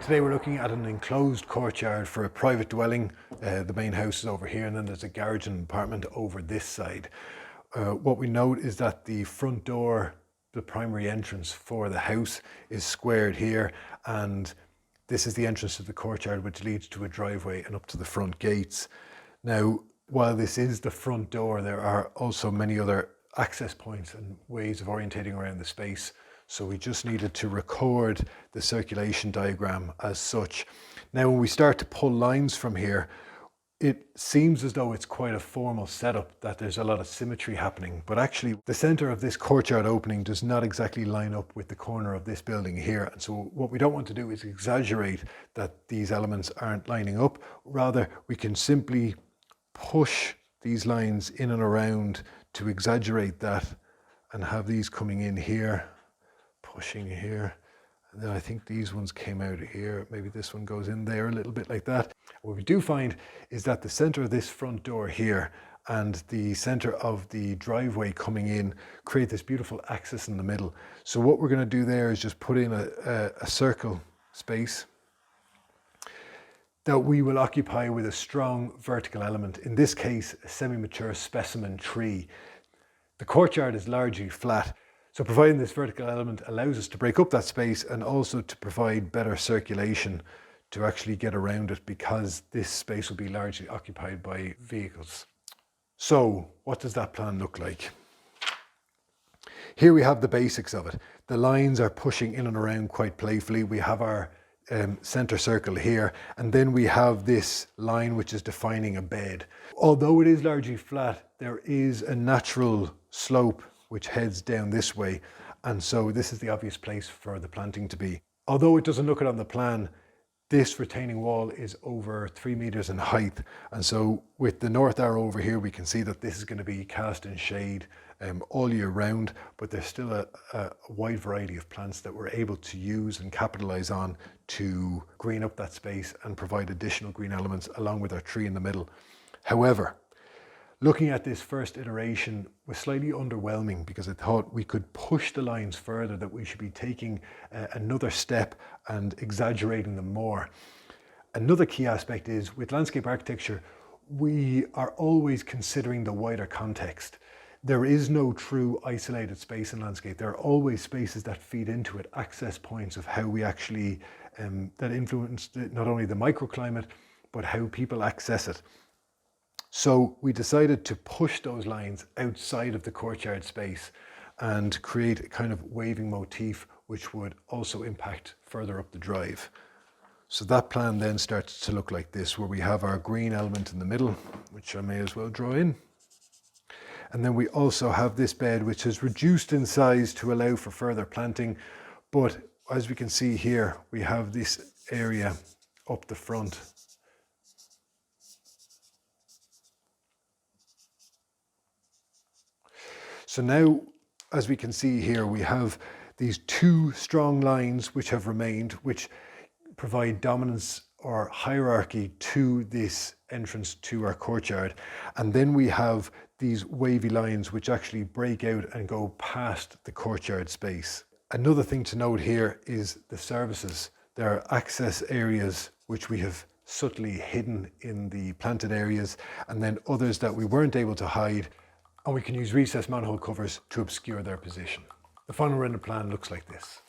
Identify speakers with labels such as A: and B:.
A: Today we're looking at an enclosed courtyard for a private dwelling. The main house is over here, and then there's a garage and apartment over this side. What we note is that the front door, the primary entrance for the house, is squared here, and this is the entrance to the courtyard, which leads to a driveway and up to the front gates. Now, while this is the front door, there are also many other access points and ways of orientating around the space. So we just needed to record the circulation diagram as such. Now, when we start to pull lines from here, it seems as though it's quite a formal setup, that there's a lot of symmetry happening, but actually the center of this courtyard opening does not exactly line up with the corner of this building here. And so what we don't want to do is exaggerate that these elements aren't lining up. Rather, we can simply push these lines in and around to exaggerate that and have these coming in here, pushing here, and then I think these ones came out of here. Maybe this one goes in there a little bit like that. What we do find is that the center of this front door here and the center of the driveway coming in create this beautiful axis in the middle. So what we're going to do there is just put in a circle space that we will occupy with a strong vertical element, in this case a semi-mature specimen tree. The courtyard is largely flat, so providing this vertical element allows us to break up that space and also to provide better circulation to actually get around it, because this space will be largely occupied by vehicles. So what does that plan look like? Here we have the basics of it. The lines are pushing in and around quite playfully. We have our center circle here, and then we have this line which is defining a bed. Although it is largely flat, there is a natural slope which heads down this way, and so this is the obvious place for the planting to be. Although it doesn't look it on the plan, this retaining wall is over 3 meters in height, and so with the north arrow over here we can see that this is going to be cast in shade all year round, but there's still a wide variety of plants that we're able to use and capitalize on to green up that space and provide additional green elements along with our tree in the middle. However, looking at this first iteration was slightly underwhelming, because I thought we could push the lines further, that we should be taking another step and exaggerating them more. Another key aspect is, with landscape architecture, we are always considering the wider context. There is no true isolated space in landscape. There are always spaces that feed into it, access points of how we actually, that influence not only the microclimate, but how people access it. So we decided to push those lines outside of the courtyard space and create a kind of waving motif which would also impact further up the drive. So that plan then starts to look like this, where we have our green element in the middle, which I may as well draw in. And then we also have this bed which has reduced in size to allow for further planting. But as we can see here, we have this area up the front. So now, as we can see here, we have these two strong lines which have remained, which provide dominance or hierarchy to this entrance to our courtyard. And then we have these wavy lines which actually break out and go past the courtyard space. Another thing to note here is the services. There are access areas which we have subtly hidden in the planted areas, and then others that we weren't able to hide, and we can use recessed manhole covers to obscure their position. The final render plan looks like this.